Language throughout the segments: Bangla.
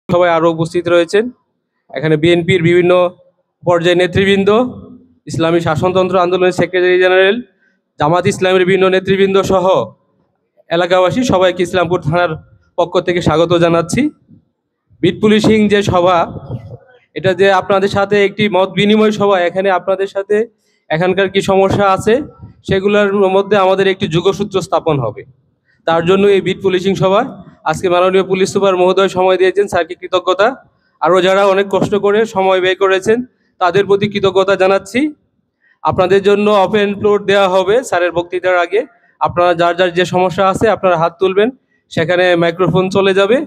সবাই আরো উপস্থিত রয়েছেন। এখানে বিএনপির বিভিন্ন পর্যায়ের নেতৃবৃন্দ, ইসলামী শাসনতন্ত্র আন্দোলনের সেক্রেটারি জেনারেল, জামাত ইসলামের বিভিন্ন নেতৃবৃন্দ সহ এলাকাবাসী সবাইকে ইসলামপুর থানার পক্ষ থেকে স্বাগত জানাচ্ছি। বিট পুলিশিং যে সভা, এটা যে আপনাদের সাথে একটি মত বিনিময় সভা, এখানে আপনাদের সাথে এখানকার কি সমস্যা আছে সেগুলোর মধ্যে আমাদের একটি যোগসূত্র স্থাপন হবে। তার জন্য এই বিট পুলিশিং সভা আজকে মাননীয় পুলিশ সুপার মহোদয় সময় দিয়েছেন, স্যারকে কৃতজ্ঞতা। আরও যারা অনেক কষ্ট করে সময় ব্যয় করেছেন তাদের প্রতি কৃতজ্ঞতা জানাচ্ছি। আপনাদের জন্য ওপেন ফ্লোর দেওয়া হবে স্যারের বক্তৃতার আগে। আপনারা যার যার যে সমস্যা আছে আপনারা হাত তুলবেন, সেখানে মাইক্রোফোন চলে যাবে।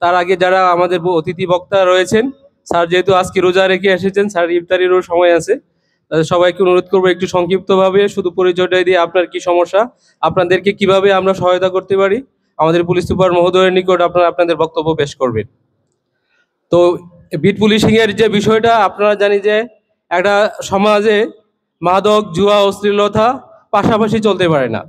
তার আগে যারা আমাদের অতিথি বক্তা রয়েছেন, স্যার যেহেতু আজকে রোজা রেখে এসেছেন, স্যার ইফতারিরও সময় আছে, তাদের সবাইকে অনুরোধ করবো একটু সংক্ষিপ্তভাবে শুধু পরিচয়টা দিয়ে আপনার কি সমস্যা, আপনাদেরকে কিভাবে আমরা সহায়তা করতে পারি, আমাদের পুলিশ সুপার মহোদয়ের নিকট আপনারা আপনাদের বক্তব্য পেশ করবেন। তো বিট পুলিশিং এর যে বিষয়টা, আপনারা জানি যে একটা সমাজে মাদক, জুয়া, অশ্লীলতা পাশাপাশি চলতে পারে না।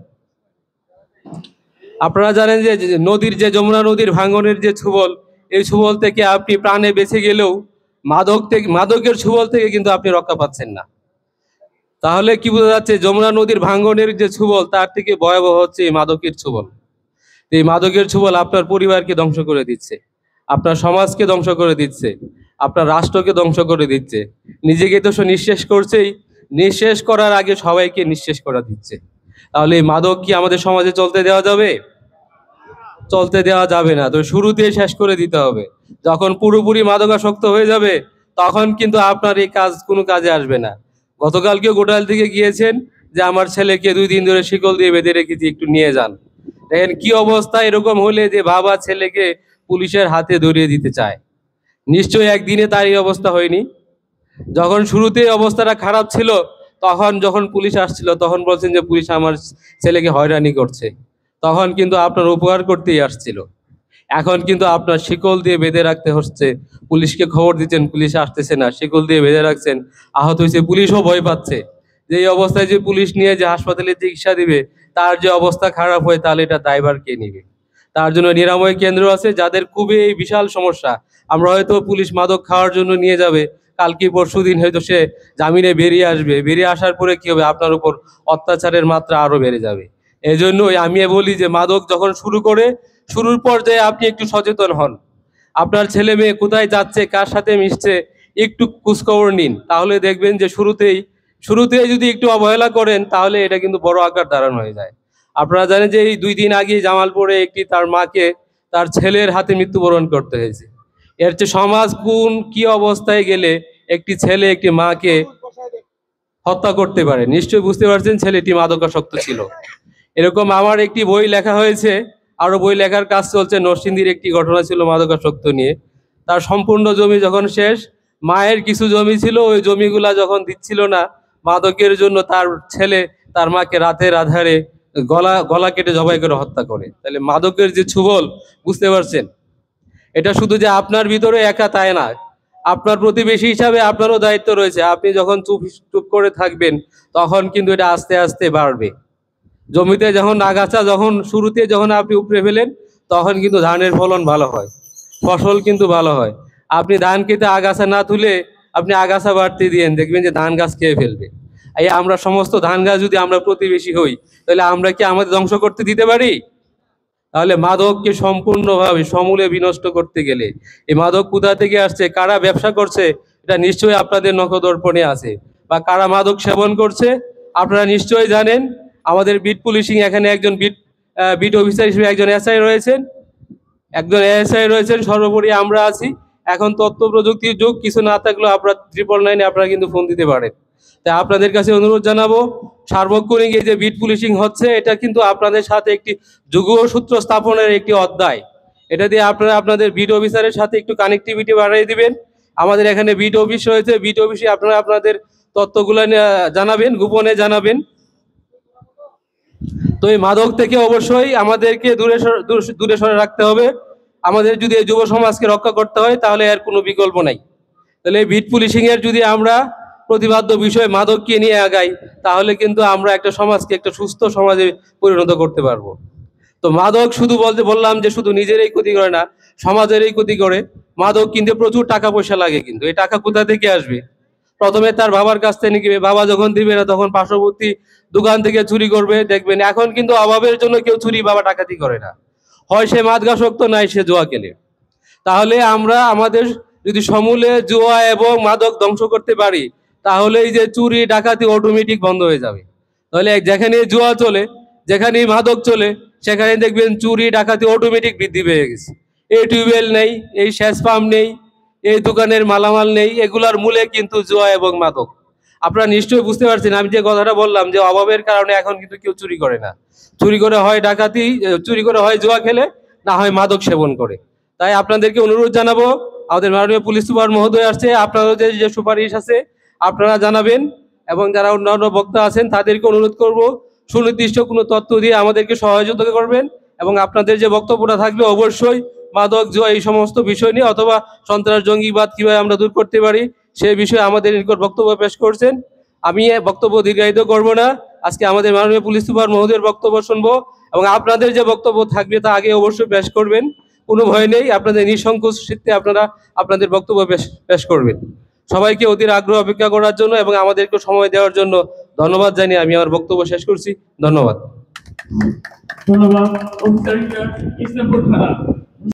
আপনারা জানেন যে নদীর যে যমুনা নদীর ভাঙনের যে ছুবল, এই ছুবল থেকে আপনি প্রাণে বেঁচে গেলেও মাদকের ছুবল থেকে কিন্তু আপনি রক্ষা পাচ্ছেন না। তাহলে কি বোঝা যাচ্ছে, যমুনা নদীর ভাঙনের যে ছুবল তার থেকে ভয়াবহ হচ্ছে এই মাদকের ছুবল। এই মাদকের ছুবল আপনার পরিবারকে ধ্বংস করে দিচ্ছে, আপনার সমাজকে ধ্বংস করে দিচ্ছে, আপনার রাষ্ট্রকে ধ্বংস করে দিচ্ছে। নিজেকে তো সে নিঃশেষ করছেই, নিঃশেষ করার আগে সবাইকে নিঃশেষ করে দিচ্ছে। তাহলে এই মাদক কি আমাদের সমাজে চলতে দেওয়া যাবে? চলতে দেওয়া যাবে না। তো শুরুতে শেষ করে দিতে হবে। যখন পুরোপুরি মাদকাসক্ত হয়ে যাবে তখন কিন্তু আপনার এই কাজ কোনো কাজে আসবে না। গতকালকেও গোটাল থেকে গিয়েছেন যে আমার ছেলেকে 2 দিন ধরে শিকল দিয়ে বেঁধে রেখেছি, একটু নিয়ে যান। দেখেন কি অবস্থা। এরকম হলে যে বাবা ছেলেকে পুলিশের হাতে ধরিয়ে দিতে চায়, নিশ্চয়ই একদিনে তার এই অবস্থা হয়নি। যখন শুরুতে অবস্থাটা খারাপ ছিল, তখন যখন পুলিশ আসছিল তখন বলছেন যে পুলিশ আমার ছেলেকে হয়রানি করছে, তখন কিন্তু আপনার উপকার করতেই আসছিল। এখন কিন্তু আপনার শিকল দিয়ে বেঁধে রাখতে হচ্ছে। পুলিশকে খবর দিচ্ছেন, পুলিশ আসতেছে না, শিকল দিয়ে বেঁধে রাখছেন, আহত হয়েছে, পুলিশও ভয় পাচ্ছে যে এই অবস্থায় যে পুলিশ নিয়ে যে হাসপাতালে চিকিৎসা দিবে, তার যে অবস্থা খারাপ হয় তাহলে এটা দায়ভার কে নিবে? তার জন্য নিরাময় কেন্দ্র আছে, যাদের খুবই এই বিশাল সমস্যা। আমরা হয়তো পুলিশ মাদক খাওয়ার জন্য নিয়ে যাবে, কালকে পরশু দিন হয়তো সে জামিনে বেরিয়ে আসবে, বেরিয়ে আসার পরে কি হবে, আপনার উপর অত্যাচারের মাত্রা আরো বেড়ে যাবে। এই জন্যই আমি বলি যে মাদক যখন শুরু করে, শুরুর পর্যায়ে আপনি একটু সচেতন হন। আপনার ছেলে মেয়ে কোথায় যাচ্ছে, কার সাথে মিশছে, একটু খোঁজখবর নিন। তাহলে দেখবেন যে শুরুতেই যদি একটু অবহেলা করেন তাহলে এটা কিন্তু বড় আকার ধারণ হয়ে যায়। আপনারা জানেন যে এই 2 দিন আগে জামালপুরে একটি তার মাকে তার ছেলের হাতে মৃত্যুবরণ করতে হয়েছে। এর চেয়ে সমাজ কি অবস্থায় গেলে একটি ছেলে একটি মাকে হত্যা করতে পারে? নিশ্চয়ই বুঝতে পারছেন ছেলেটি মাদকাসক্ত ছিল। এরকম আমার একটি বই লেখা হয়েছে, আরো বই লেখার কাজ চলছে। নরসিংদীর একটি ঘটনা ছিল মাদকাসক্ত নিয়ে। তার সম্পূর্ণ জমি যখন শেষ, মায়ের কিছু জমি ছিল, ওই জমিগুলা যখন দিচ্ছিল না মাদকের জন্য, তার ছেলে তার মাকে রাতের আধারে গলা কেটে জবাই করে হত্যা করে। তাহলে মাদকের যে ছুবল, বুঝতে পারছেন? এটা শুধু যে আপনার ভিতরে একা তাই না, আপনার প্রতিবেশী হিসাবে আপনারও দায়িত্ব রয়েছে। আপনি যখন চুপ করে থাকবেন তখন কিন্তু এটা আস্তে আস্তে বাড়বে। জমিতে যখন আগাছা যখন শুরুতে যখন আপনি উপড়ে ফেলেন তখন কিন্তু ধানের ফলন ভালো হয়, ফসল কিন্তু ভালো হয়। আপনি ধান খেতে আগাছা না তুলে আপনি আগাছা বাড়তে দিয়েন, দেখবেন যে ধান গাছ খেয়ে ফেলবে। এই আমরা সমস্ত ধান গাছ যদি আমরা প্রতিবেশী হই, তাহলে আমরা কি আমাদের ধ্বংস করতে দিতে পারি? তাহলে মাদককে সম্পূর্ণভাবে সমূলে বিনষ্ট করতে গেলে এই মাদক কোথা থেকে আসছে, কারা ব্যবসা করছে, এটা নিশ্চয়ই আপনাদের নখদর্পণে আছে। বা কারা মাদক সেবন করছে আপনারা নিশ্চয়ই জানেন। আমাদের বিট পুলিশিং এখানে একজন বিট অফিসার হিসেবে একজন এসআই রয়েছেন, সর্বোপরি আমরা আছি। এখন তথ্য প্রযুক্তির যুগ, কিছু না থাকলেও আপনারা 999 আপনারা কিন্তু ফোন দিতে পারেন। তাই আপনাদের কাছে অনুরোধ জানাবো, সার্বক্ষণিক এই যে বিট পুলিশিং হচ্ছে, এটা কিন্তু আপনাদের সাথে একটি যোগসূত্র স্থাপনের একটি অধ্যায়। এটা দিয়ে আপনারা আপনাদের বিট অফিসারের সাথে একটু কানেক্টিভিটি বাড়িয়ে দিবেন। আমাদের এখানে বিট অফিস রয়েছে, বিট অফিসে আপনারা আপনাদের তথ্যগুলো জানাবেন, গোপনে জানাবেন। তো এই মাদক থেকে অবশ্যই আমাদেরকে দূরে সরে রাখতে হবে। আমাদের যদি এই যুব সমাজকে রক্ষা করতে হয় তাহলে এর কোনো বিকল্প নাই। তাহলে এই বিট পুলিশিং এর যদি আমরা প্রতিবাদ্য বিষয় মাদককে নিয়ে আগাই, তাহলে কিন্তু আমরা একটা সমাজকে একটা সুস্থ সমাজে পরিণত করতে পারবো। তো মাদক শুধু বললাম যে শুধু নিজেরই ক্ষতি করে না, সমাজেরই ক্ষতি করে। মাদক কিনতে প্রচুর টাকা পয়সা লাগে, কিন্তু এই টাকা কোথা থেকে আসবে? প্রথমে তার বাবার কাছ থেকে নিবে, বাবা যখন দিবে না তখন পার্শ্ববর্তী দোকান থেকে চুরি করবে। দেখবেন এখন কিন্তু অভাবের জন্য কেউ চুরি বাবা ডাকাতি করে না, হয় সে মাদকাসক্ত নাই সে জুয়া খেলে। তাহলে আমরা আমাদের যদি সমূলে জুয়া এবং মাদক ধ্বংস করতে পারি, তাহলে এই যে চুরি ডাকাতি অটোমেটিক বন্ধ হয়ে যাবে। তাহলে যেখানে জুয়া চলে, যেখানে মাদক চলে, সেখানে দেখবেন চুরি ডাকাতি অটোমেটিক বৃদ্ধি পেয়ে গেছে। এই টিউবওয়েল নেই, এই সেচ পাম্প নেই, এই দোকানের মালামাল নেই, এগুলার মূলে কিন্তু জুয়া এবং মাদক। আপনারা নিশ্চয়ই বুঝতে পারছেন আমি যে কথাটা বললাম, যে অভাবের কারণে এখন কিন্তু কেউ চুরি করে না। চুরি করে হয় ডাকাতি, চুরি করে হয় জুয়া খেলে, না হয় মাদক সেবন করে। তাই আপনাদেরকে অনুরোধ জানাবো, আমাদের মাননীয় পুলিশ সুপার মহোদয় আসছে, আপনাদের যে সুপারিশ আছে আপনারা জানাবেন, এবং যারা অন্যান্য বক্তা আছেন তাদেরকে অনুরোধ করব সুনির্দিষ্ট কোনো তথ্য দিয়ে আমাদেরকে সহযোগিতা করবেন, এবং আপনাদের যে বক্তব্যটা থাকবে অবশ্যই মাদক জুয়া এই সমস্ত বিষয় নিয়ে, অথবা সন্ত্রাস জঙ্গিবাদ কিভাবে আমরা দূর করতে পারি সেই বিষয়ে আমাদের নিকট বক্তব্য পেশ করছেন। আমি বক্তব্য দীর্ঘায়িত করব না, আজকে আমাদের মাননীয় পুলিশ সুপার মহোদয়ের বক্তব্য শুনবো, এবং আপনাদের যে বক্তব্য থাকবে তা আগে অবশ্যই পেশ করবেন। কোনো ভয় নেই, আপনাদের নিঃসংকোচ চিত্তে আপনারা আপনাদের বক্তব্য পেশ করবেন। সবাইকে অধীর আগ্রহ অপেক্ষা করার জন্য এবং আমাদেরকে সময় দেওয়ার জন্য ধন্যবাদ জানিয়ে আমি আমার বক্তব্য শেষ করছি। ধন্যবাদ। ধন্যবাদ অফিসার ইনচার্জ ইসলামপুর থানা।